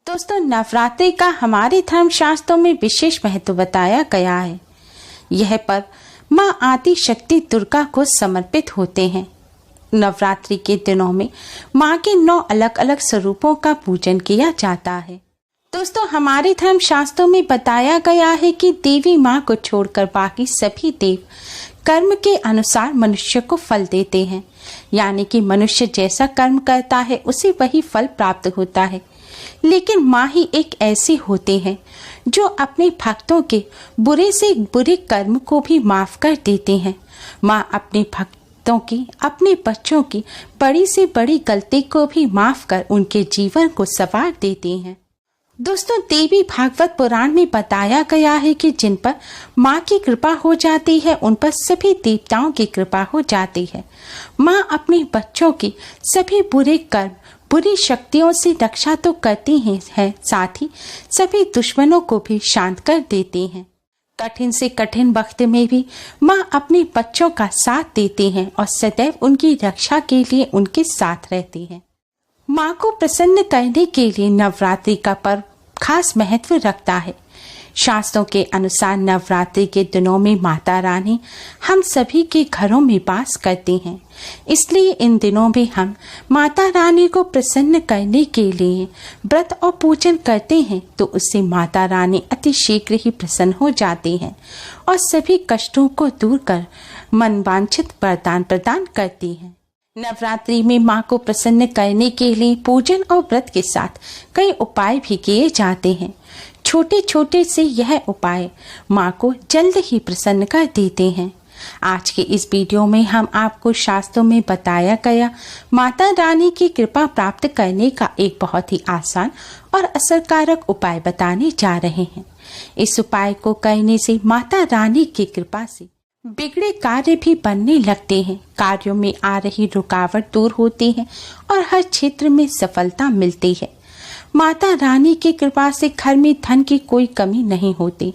दोस्तों, नवरात्रि का हमारे धर्म शास्त्रों में विशेष महत्व बताया गया है। यह पर्व माँ आदि शक्ति दुर्गा को समर्पित होते हैं। नवरात्रि के दिनों में माँ के 9 अलग अलग स्वरूपों का पूजन किया जाता है। दोस्तों, हमारे धर्म शास्त्रों में बताया गया है कि देवी माँ को छोड़कर बाकी सभी देव कर्म के अनुसार मनुष्य को फल देते हैं, यानी कि मनुष्य जैसा कर्म करता है उसे वही फल प्राप्त होता है। लेकिन माँ ही एक ऐसी होती है जो अपने भक्तों के बुरे से बुरे कर्म को भी माफ कर देते हैं। माँ अपने भक्तों की, अपने बच्चों की बड़ी से बड़ी गलती को भी माफ कर उनके जीवन को संवार देती हैं। दोस्तों, देवी भागवत पुराण में बताया गया है कि जिन पर माँ की कृपा हो जाती है उन पर सभी देवताओं की कृपा हो जाती है। माँ अपने बच्चों की सभी बुरे कर्म, बुरी शक्तियों से रक्षा तो करती है, साथ ही सभी दुश्मनों को भी शांत कर देती हैं। कठिन से कठिन वक्त में भी माँ अपने बच्चों का साथ देती हैं और सदैव उनकी रक्षा के लिए उनके साथ रहती हैं। माँ को प्रसन्न करने के लिए नवरात्रि का पर्व खास महत्व रखता है। शास्त्रों के अनुसार नवरात्रि के दिनों में माता रानी हम सभी के घरों में वास करती हैं। इसलिए इन दिनों में हम माता रानी को प्रसन्न करने के लिए व्रत और पूजन करते हैं, तो उससे माता रानी अति शीघ्र ही प्रसन्न हो जाती हैं और सभी कष्टों को दूर कर मनवांछित वरदान प्रदान करती हैं। नवरात्रि में माँ को प्रसन्न करने के लिए पूजन और व्रत के साथ कई उपाय भी किए जाते हैं। छोटे छोटे से यह उपाय माँ को जल्द ही प्रसन्न कर देते हैं। आज के इस वीडियो में हम आपको शास्त्रों में बताया गया माता रानी की कृपा प्राप्त करने का एक बहुत ही आसान और असरकारक उपाय बताने जा रहे हैं। इस उपाय को करने से माता रानी की कृपा से बिगड़े कार्य भी बनने लगते हैं, कार्यों में आ रही रुकावट दूर होती है और हर क्षेत्र में सफलता मिलती है। माता रानी की कृपा से घर में धन की कोई कमी नहीं होती,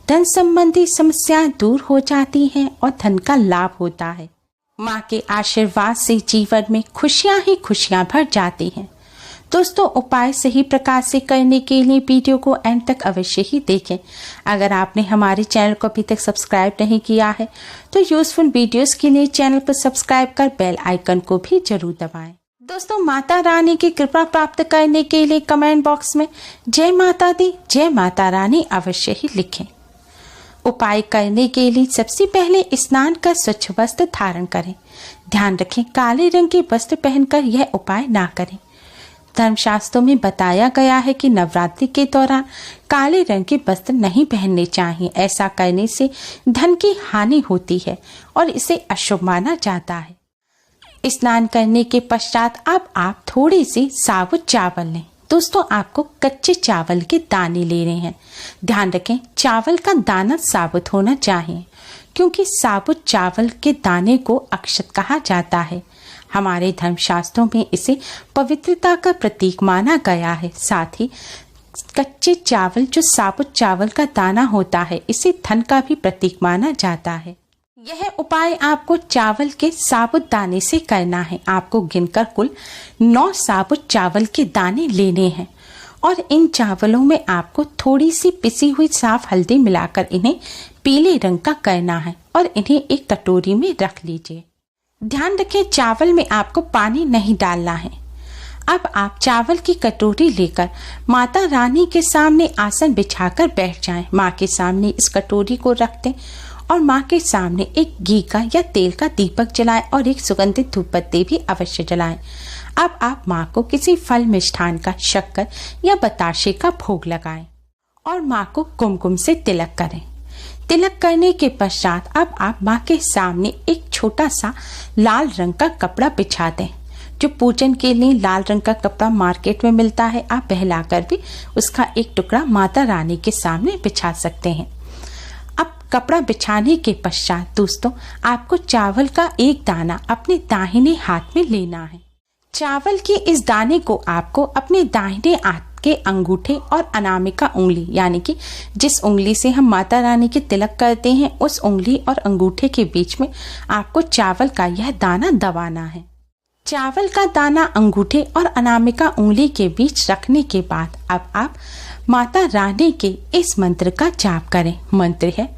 धन संबंधी समस्याएं दूर हो जाती हैं और धन का लाभ होता है। माँ के आशीर्वाद से जीवन में खुशियाँ ही खुशियाँ भर जाती हैं। दोस्तों, उपाय सही प्रकार से करने के लिए वीडियो को एंड तक अवश्य ही देखें। अगर आपने हमारे चैनल को अभी तक सब्सक्राइब नहीं किया है तो यूजफुल वीडियोस के लिए चैनल को सब्सक्राइब कर बेल आइकन को भी जरूर दबाएं। दोस्तों, माता रानी की कृपा प्राप्त करने के लिए कमेंट बॉक्स में जय माता दी, जय माता रानी अवश्य ही लिखें। उपाय करने के लिए सबसे पहले स्नान कर स्वच्छ वस्त्र धारण करें। ध्यान रखें, काले रंग के वस्त्र पहनकर यह उपाय ना करें। धर्मशास्त्रों में बताया गया है कि नवरात्रि के दौरान काले रंग के वस्त्र नहीं पहनने चाहिए। ऐसा करने से धन की हानि होती है और इसे अशुभ माना जाता है। स्नान करने के पश्चात अब आप थोड़े से साबुत चावल लें। दोस्तों, आपको कच्चे चावल के दाने ले रहे हैं। ध्यान रखें, चावल का दाना साबुत होना चाहिए, क्योंकि साबुत चावल के दाने को अक्षत कहा जाता है। हमारे धर्मशास्त्रों में इसे पवित्रता का प्रतीक माना गया है। साथ ही कच्चे चावल, जो साबुत चावल का दाना होता है, इसे धन का भी प्रतीक माना जाता है। यह उपाय आपको चावल के साबुत दाने से करना है। आपको गिनकर कुल 9 साबुत चावल के दाने लेने हैं और इन चावलों में आपको थोड़ी सी पिसी हुई साफ हल्दी मिलाकर इन्हें पीले रंग का करना है और इन्हें एक कटोरी में रख लीजिए। ध्यान रखें, चावल में आपको पानी नहीं डालना है। अब आप चावल की कटोरी लेकर माता रानी के सामने आसन बिछाकर बैठ जाएं। माँ के सामने इस कटोरी को रख दें और माँ के सामने एक घी का या तेल का दीपक जलाएं और एक सुगंधित धूप बत्ती भी अवश्य जलाएं। अब आप माँ को किसी फल मिष्ठान का, शक्कर या बताशे का भोग लगाएं और माँ को कुमकुम से तिलक करें। तिलक करने के पश्चात अब आप माँ के सामने एक छोटा सा लाल रंग का कपड़ा बिछा दें। जो पूजन के लिए लाल रंग का कपड़ा मार्केट में मिलता है, आप बहलाकर भी उसका एक टुकड़ा माता रानी के सामने बिछा सकते हैं। अब कपड़ा बिछाने के पश्चात दोस्तों, आपको चावल का एक दाना अपने दाहिने हाथ में लेना है। चावल के इस दाने को आपको अपने दाहिने हाथ के अंगूठे और अनामिका उंगली, यानी कि जिस उंगली से हम माता रानी के तिलक करते हैं, उस उंगली और अंगूठे के बीच में आपको चावल का यह दाना दबाना है। चावल का दाना अंगूठे और अनामिका उंगली के बीच रखने के बाद अब आप माता रानी के इस मंत्र का जाप करें। मंत्र है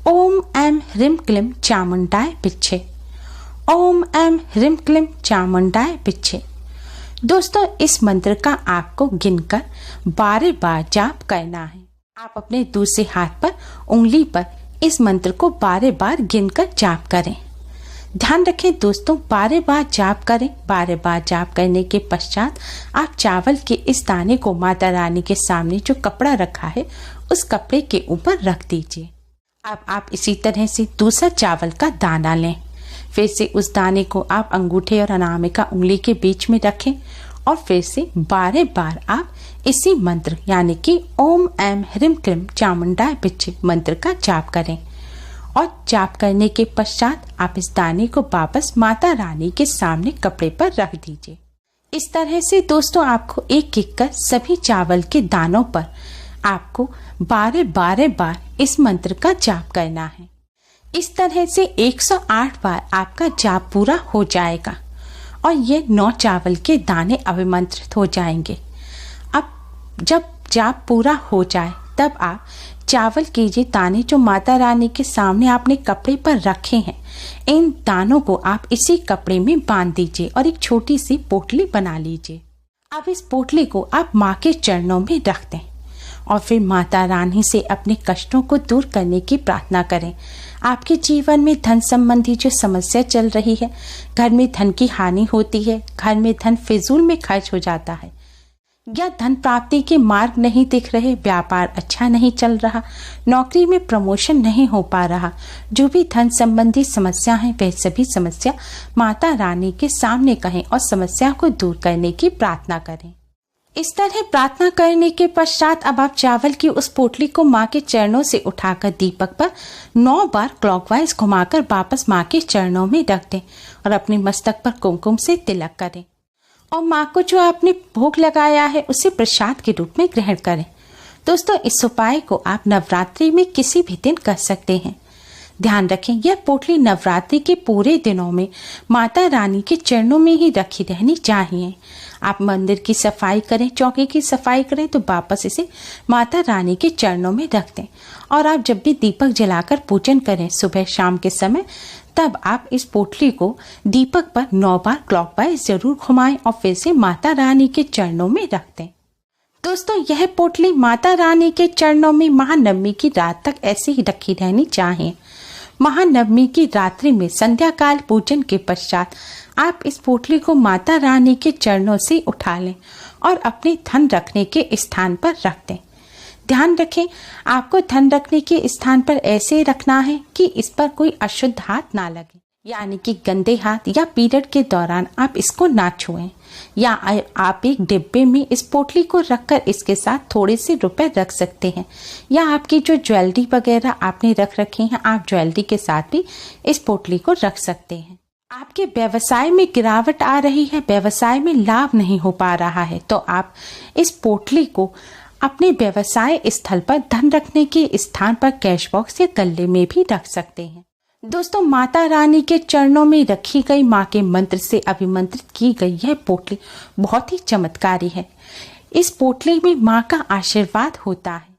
ओम ऐं ह्रीं क्लीं चामुंडाय विच्चे। ओम ऐं ह्रीं क्लीं चामुंडाय विच्चे। दोस्तों, इस मंत्र का आपको गिनकर 12 बार जाप करना है। आप अपने दूसरे हाथ पर उंगली पर इस मंत्र को 12 बार गिनकर जाप करें। ध्यान रखें दोस्तों, 12 बार जाप करें। 12 बार जाप करने के पश्चात आप चावल के इस दाने को माता रानी के सामने जो कपड़ा रखा है उस कपड़े के ऊपर रख दीजिए। अब आप इसी तरह से दूसरा चावल का दाना लें। फिर से उस दाने को आप अंगूठे और अनामिका उंगली के बीच में रखें और फिर से 12 बार आप इसी मंत्र यानी कि ओम ऐं ह्रीं क्लीं चामुंडाय विच्चे मंत्र का जाप करें। और जाप करने के पश्चात आप इस दाने को वापस माता रानी के सामने कपड़े पर रख दीजिए। इस तरह से दोस्तों आपको एक एक कर सभी चावल के दानों पर आपको 12 बार इस मंत्र का जाप करना है। इस तरह से 108 बार आपका जाप पूरा हो जाएगा और ये 9 चावल के दाने अभिमंत्रित हो जाएंगे। अब जब जाप पूरा हो जाए तब आप चावल के ये दाने जो माता रानी के सामने आपने कपड़े पर रखे हैं, इन दानों को आप इसी कपड़े में बांध दीजिए और एक छोटी सी पोटली बना लीजिए। अब इस पोटली को आप माँ के चरणों में रख दें और फिर माता रानी से अपने कष्टों को दूर करने की प्रार्थना करें। आपके जीवन में धन संबंधी जो समस्या चल रही है, घर में धन की हानि होती है, घर में धन फिजूल में खर्च हो जाता है या धन प्राप्ति के मार्ग नहीं दिख रहे, व्यापार अच्छा नहीं चल रहा, नौकरी में प्रमोशन नहीं हो पा रहा, जो भी धन संबंधी समस्या है वह सभी समस्या माता रानी के सामने कहें और समस्या को दूर करने की प्रार्थना करें। इस तरह प्रार्थना करने के पश्चात अब आप चावल की उस पोटली को माँ के चरणों से उठाकर दीपक पर 9 बार क्लॉकवाइज घुमाकर वापस माँ के चरणों में रख दें और अपने मस्तक पर कुमकुम से तिलक करें और माँ को जो आपने भोग लगाया है उसे प्रसाद के रूप में ग्रहण करें। दोस्तों, इस उपाय को आप नवरात्रि में किसी भी दिन कर सकते हैं। ध्यान रखें, यह पोटली नवरात्रि के पूरे दिनों में माता रानी के चरणों में ही रखी रहनी चाहिए। आप मंदिर की सफाई करें, चौकी की सफाई करें तो वापस इसे माता रानी के चरणों में रख दें और आप जब भी दीपक जलाकर पूजन करें सुबह शाम के समय, तब आप इस पोटली को दीपक पर 9 बार क्लॉकवाइज जरूर घुमाएं और फिर से माता रानी के चरणों में रख दें। दोस्तों, यह पोटली माता रानी के चरणों में महानवमी की रात तक ऐसे ही रखी रहनी चाहिए। महानवमी की रात्रि में संध्या काल पूजन के पश्चात आप इस पोटली को माता रानी के चरणों से उठा लें और अपने धन रखने के स्थान पर रख दें। ध्यान रखें, आपको धन रखने के स्थान पर ऐसे रखना है कि इस पर कोई अशुद्ध हाथ ना लगे, यानी कि गंदे हाथ या पीरियड के दौरान आप इसको ना छुएं। या आप एक डिब्बे में इस पोटली को रखकर इसके साथ थोड़े से रुपए रख सकते हैं या आपकी जो ज्वेलरी वगैरह आपने रख रखी हैं, आप ज्वेलरी के साथ भी इस पोटली को रख सकते हैं। आपके व्यवसाय में गिरावट आ रही है, व्यवसाय में लाभ नहीं हो पा रहा है, तो आप इस पोटली को अपने व्यवसाय स्थल पर धन रखने के स्थान पर कैश बॉक्स या गल्ले में भी रख सकते हैं। दोस्तों, माता रानी के चरणों में रखी गई माँ के मंत्र से अभिमंत्रित की गई यह पोटली बहुत ही चमत्कारी है। इस पोटली में माँ का आशीर्वाद होता है।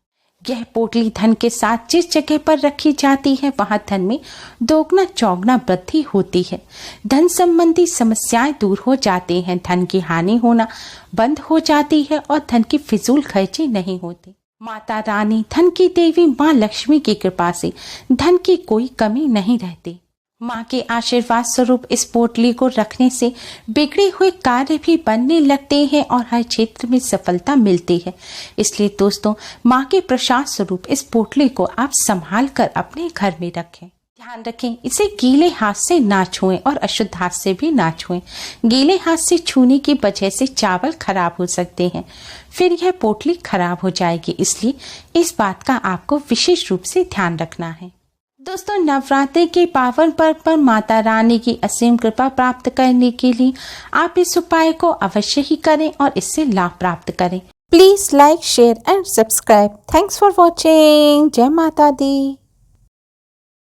यह पोटली धन के साथ जिस जगह पर रखी जाती है वहां धन में दोगुना चौगुना वृद्धि होती है। धन संबंधी समस्याएं दूर हो जाती हैं, धन की हानि होना बंद हो जाती है और धन की फिजूल खर्ची नहीं होती। माता रानी धन की देवी माँ लक्ष्मी की कृपा से धन की कोई कमी नहीं रहती। माँ के आशीर्वाद स्वरूप इस पोटली को रखने से बिगड़े हुए कार्य भी बनने लगते हैं और हर क्षेत्र में सफलता मिलती है। इसलिए दोस्तों, माँ के प्रसाद स्वरूप इस पोटली को आप संभाल कर अपने घर में रखें। ध्यान रखें, इसे गीले हाथ से ना छुएं और अशुद्ध हाथ से भी ना छुएं। गीले हाथ से छूने की वजह से चावल खराब हो सकते हैं, फिर यह पोटली खराब हो जाएगी। इसलिए इस बात का आपको विशेष रूप से ध्यान रखना है। दोस्तों, नवरात्रि के पावन पर्व पर माता रानी की असीम कृपा प्राप्त करने के लिए आप इस उपाय को अवश्य ही करें और इससे लाभ प्राप्त करें। Please like, share and subscribe. Thanks for watching. जय माता दी।